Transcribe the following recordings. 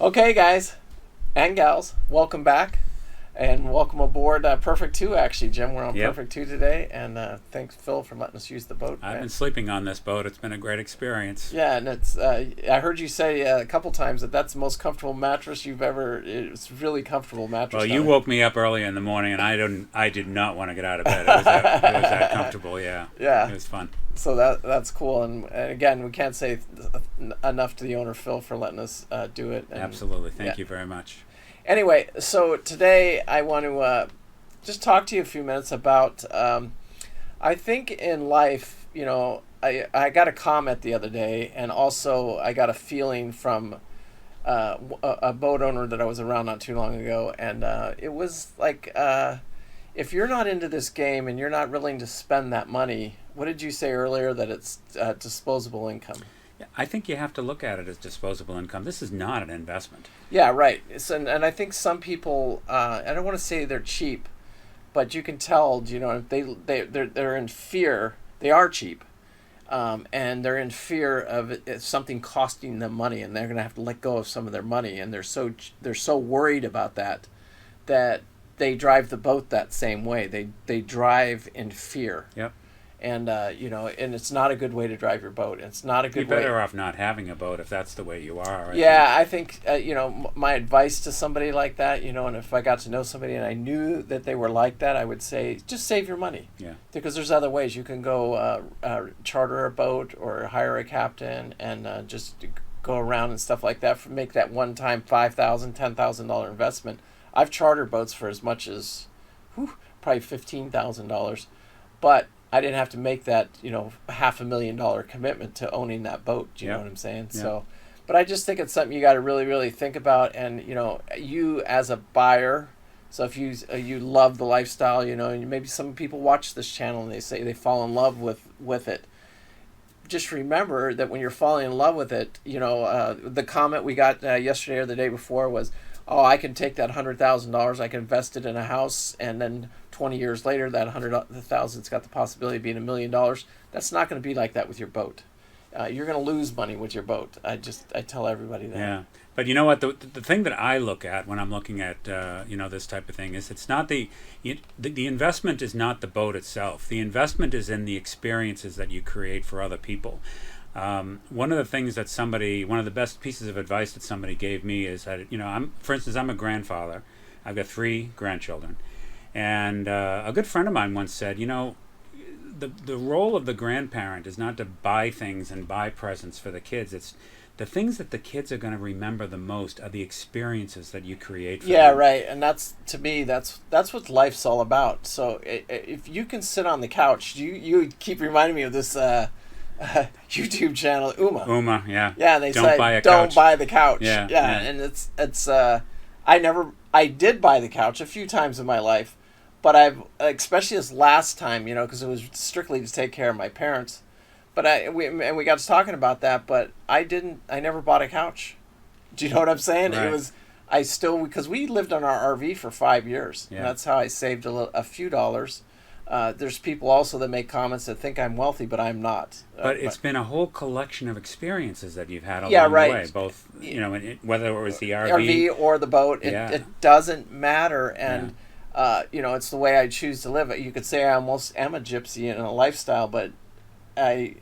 Okay, guys and gals, welcome back. And welcome aboard Perfect 2, actually, Jim. We're on Perfect 2 today. And thanks, Phil, for letting us use the boat. I've been sleeping on this boat. It's been a great experience. Yeah, and it's. I heard you say a couple times that that's the most comfortable mattress you've ever. It's really comfortable mattress. Well, you woke me up early in the morning, and I did not want to get out of bed. It was that comfortable, yeah. Yeah. It was fun. So that's cool. And again, we can't say enough to the owner, Phil, for letting us do it. And, absolutely. Thank you very much. Anyway, so today I want to just talk to you a few minutes about, I think in life, I got a comment the other day, and also I got a feeling from a boat owner that I was around not too long ago, and it was like, if you're not into this game and you're not willing to spend that money, what did you say earlier, that it's disposable income? I think you have to look at it as disposable income. This is not an investment. Yeah, right. And I think some people, I don't want to say they're cheap, but you can tell, they're in fear. They are cheap, and they're in fear of something costing them money, and they're going to have to let go of some of their money, and they're so worried about that they drive the boat that same way. They drive in fear. Yep. And and it's not a good way to drive your boat. It's not a good way. You're better off not having a boat if that's the way you are. I think my advice to somebody like that, and if I got to know somebody and I knew that they were like that, I would say just save your money. Yeah. Because there's other ways you can go charter a boat or hire a captain and just go around and stuff like that. Make that one-time $5,000, $10,000 investment. I've chartered boats for as much as probably $15,000, but I didn't have to make that, $500,000 commitment to owning that boat. Do you know what I'm saying? Yeah. So, but I just think it's something you got to really, really think about. And, you as a buyer, so if you love the lifestyle, and maybe some people watch this channel and they say they fall in love with it. Just remember that when you're falling in love with it, the comment we got yesterday or the day before was, oh, I can take that $100,000, I can invest it in a house, and then 20 years later, that $100,000's got the possibility of being $1 million. That's not going to be like that with your boat. You're going to lose money with your boat. I tell everybody that. Yeah, but you know what? The thing that I look at when I'm looking at this type of thing is it's not the investment is not the boat itself. The investment is in the experiences that you create for other people. One of the things that one of the best pieces of advice that somebody gave me is that, I'm a grandfather. I've got 3 grandchildren. And a good friend of mine once said, the role of the grandparent is not to buy things and buy presents for the kids. It's the things that the kids are going to remember the most are the experiences that you create for them. Yeah, right. And that's, to me, that's what life's all about. So if you can sit on the couch, you keep reminding me of this YouTube channel, Uma. Yeah. Yeah, and they don't say, buy a don't couch. buy the couch. Yeah. And it's I did buy the couch a few times in my life, but I've, especially this last time, because it was strictly to take care of my parents. But we got to talking about that, but I never bought a couch. Do you know what I'm saying? Right. It was, because we lived on our RV for 5 years. Yeah. And that's how I saved a few dollars. There's people also that make comments that think I'm wealthy, but I'm not. But it's been a whole collection of experiences that you've had along the way, both, whether it was the RV or the boat. It doesn't matter, and it's the way I choose to live. You could say I almost am a gypsy in a lifestyle, but I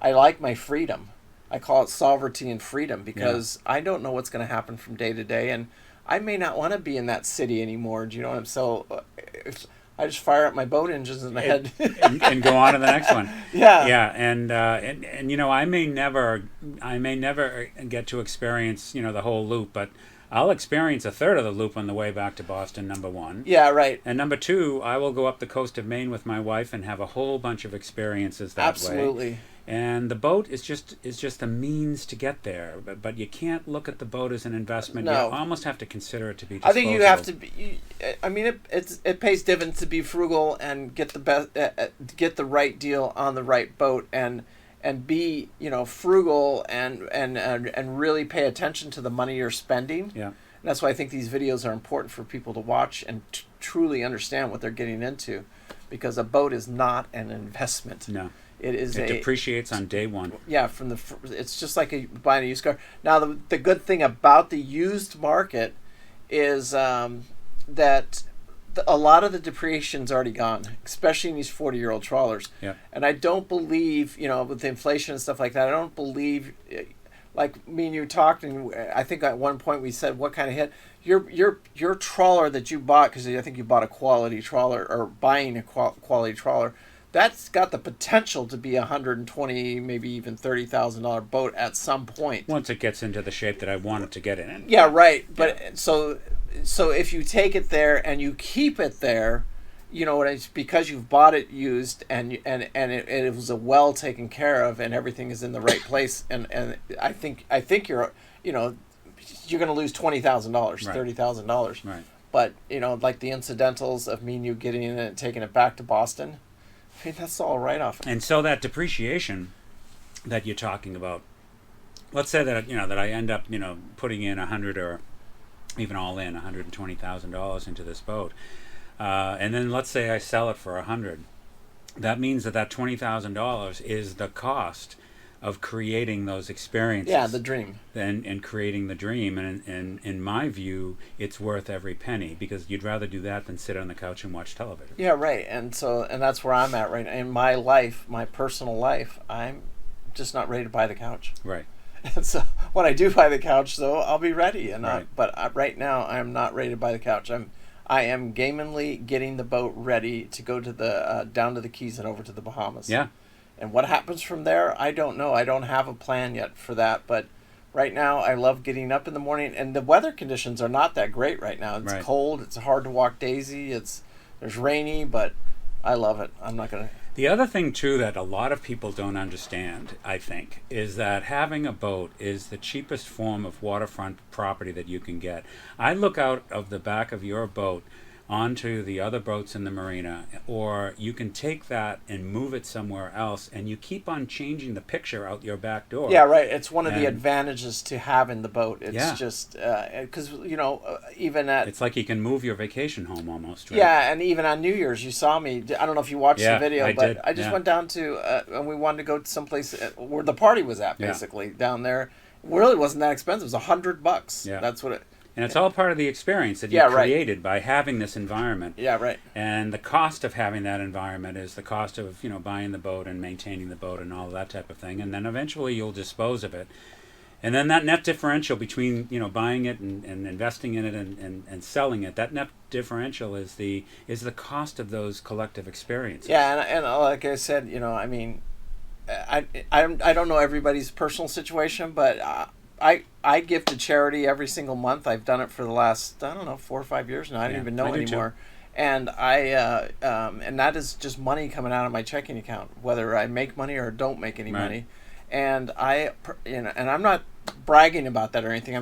like my freedom. I call it sovereignty and freedom because I don't know what's going to happen from day to day, and I may not want to be in that city anymore. Do you know what I'm saying? So if I just fire up my boat engines and head and go on to the next one. Yeah. And I may never get to experience the whole loop, but I'll experience a third of the loop on the way back to Boston. Number 1. Yeah, right. And number 2, I will go up the coast of Maine with my wife and have a whole bunch of experiences that way. Absolutely. And the boat is just a means to get there, but you can't look at the boat as an investment. No. You almost have to consider it to be disposable. I think you have to be. It pays dividends to be frugal and get the best, get the right deal on the right boat, and be frugal and really pay attention to the money you're spending. Yeah. And that's why I think these videos are important for people to watch and truly understand what they're getting into, because a boat is not an investment. No. It depreciates on day one. Yeah, it's just like buying a used car. Now, the good thing about the used market is that a lot of the depreciation's already gone, especially in these 40-year-old trawlers. Yeah. And I don't believe, with the inflation and stuff like that, I don't believe, like me and you talked, and I think at one point we said what kind of hit your trawler that you bought, because I think you bought a quality trawler, or buying a quality trawler. That's got the potential to be $120,000, maybe even $30,000 boat at some point. Once it gets into the shape that I want it to get in. Yeah, right. But so if you take it there and you keep it there, it's because you've bought it used and it was a well taken care of and everything is in the right place. And I think you're going to lose $20,000, $30,000. Right. But like the incidentals of me and you getting in it and taking it back to Boston. I mean, that's all right off. And so that depreciation that you're talking about, let's say that that I end up putting in $100,000 or even all in $120,000 into this boat, and then let's say I sell it for $100,000. That means that $20,000 is the cost of creating those experiences. Yeah, the dream. And creating the dream. And in my view, it's worth every penny, because you'd rather do that than sit on the couch and watch television. Yeah, right. And that's where I'm at right now. In my life, my personal life, I'm just not ready to buy the couch. Right. And so when I do buy the couch, though, I'll be ready. Right. But right now, I'm not ready to buy the couch. I am gamingly getting the boat ready to go to the down to the Keys and over to the Bahamas. Yeah. And what happens from there, I don't know. I don't have a plan yet for that. But right now, I love getting up in the morning. And the weather conditions are not that great right now. It's cold. It's hard to walk Daisy. There's rainy, but I love it. I'm not going to... The other thing, too, that a lot of people don't understand, I think, is that having a boat is the cheapest form of waterfront property that you can get. I look out of the back of your boat onto the other boats in the marina, or you can take that and move it somewhere else, and you keep on changing the picture out your back door. Yeah, right. It's one of the advantages to having the boat. It's just because even at... It's like you can move your vacation home almost, right? Yeah, and even on New Year's, you saw me. I don't know if you watched the video, I but did. I just went down to and we wanted to go to someplace where the party was at, basically down there. It really wasn't that expensive. It was $100. Yeah, that's what it. And it's all part of the experience that you created by having this environment. Yeah, right. And the cost of having that environment is the cost of buying the boat and maintaining the boat and all of that type of thing. And then eventually you'll dispose of it. And then that net differential between buying it and investing in it and selling it, that net differential is the cost of those collective experiences. Yeah, and like I said, I mean, I don't know everybody's personal situation, but I give to charity every single month. I've done it for the last 4 or 5 years now. I don't even know anymore. And and that is just money coming out of my checking account, whether I make money or don't make any money. And and I'm not bragging about that or anything.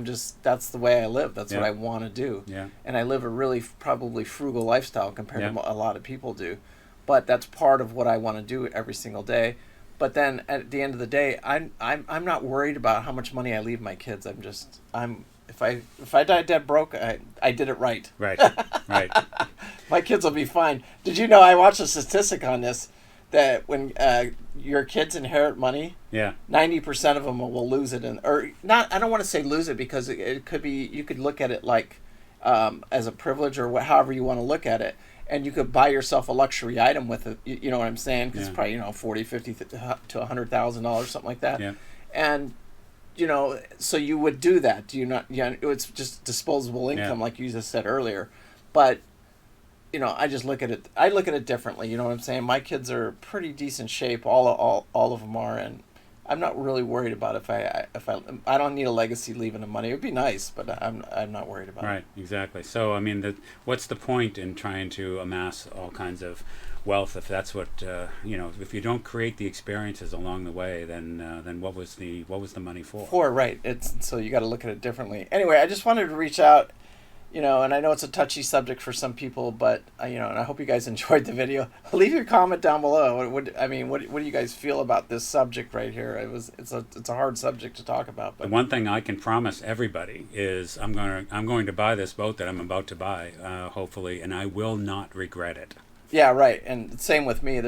That's the way I live. That's what I want to do. Yeah. And I live a really probably frugal lifestyle compared to a lot of people do, but that's part of what I want to do every single day. But then at the end of the day, I'm not worried about how much money I leave my kids. If I die dead broke, I did it right. Right. Right. My kids will be fine. Did you know I watched a statistic on this that when your kids inherit money, 90% of them will lose it, or not. I don't want to say lose it, because it could be, you could look at it like as a privilege, or however you want to look at it. And you could buy yourself a luxury item with it. You know what I'm saying? Because it's probably $40,000, $50,000 to $100,000, something like that. Yeah. And so you would do that. Do you not? Yeah, it's just disposable income, like you just said earlier. But I just look at it. I look at it differently. You know what I'm saying? My kids are pretty decent shape. All of them are, and I'm not really worried about if I don't need a legacy leaving them money. It would be nice, but I'm not worried about it. Right, exactly. So I mean, what's the point in trying to amass all kinds of wealth if that's what if you don't create the experiences along the way, then what was the money for? Right. So you got to look at it differently. Anyway, I just wanted to reach out. And I know it's a touchy subject for some people, but and I hope you guys enjoyed the video. Leave your comment down below. What do you guys feel about this subject right here? It's a hard subject to talk about. But the one thing I can promise everybody is I'm going to buy this boat that I'm about to buy, hopefully, and I will not regret it. Yeah, right. And same with me.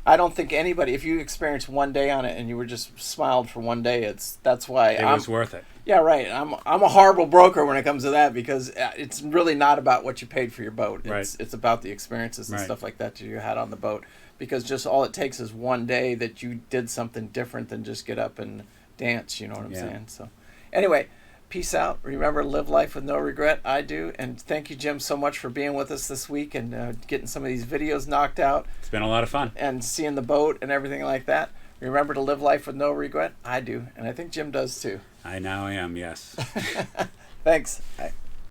I don't think anybody, if you experience one day on it and you were just smiled for one day, that's why It was worth it. Yeah, right. I'm a horrible broker when it comes to that, because it's really not about what you paid for your boat. It's about the experiences and stuff like that you had on the boat. Because just all it takes is one day that you did something different than just get up and dance. You know what I'm saying? So, anyway, peace out. Remember, live life with no regret. I do. And thank you, Jim, so much for being with us this week and getting some of these videos knocked out. It's been a lot of fun. And seeing the boat and everything like that. Remember to live life with no regret. I do. And I think Jim does too. I now am, yes. Thanks. Bye.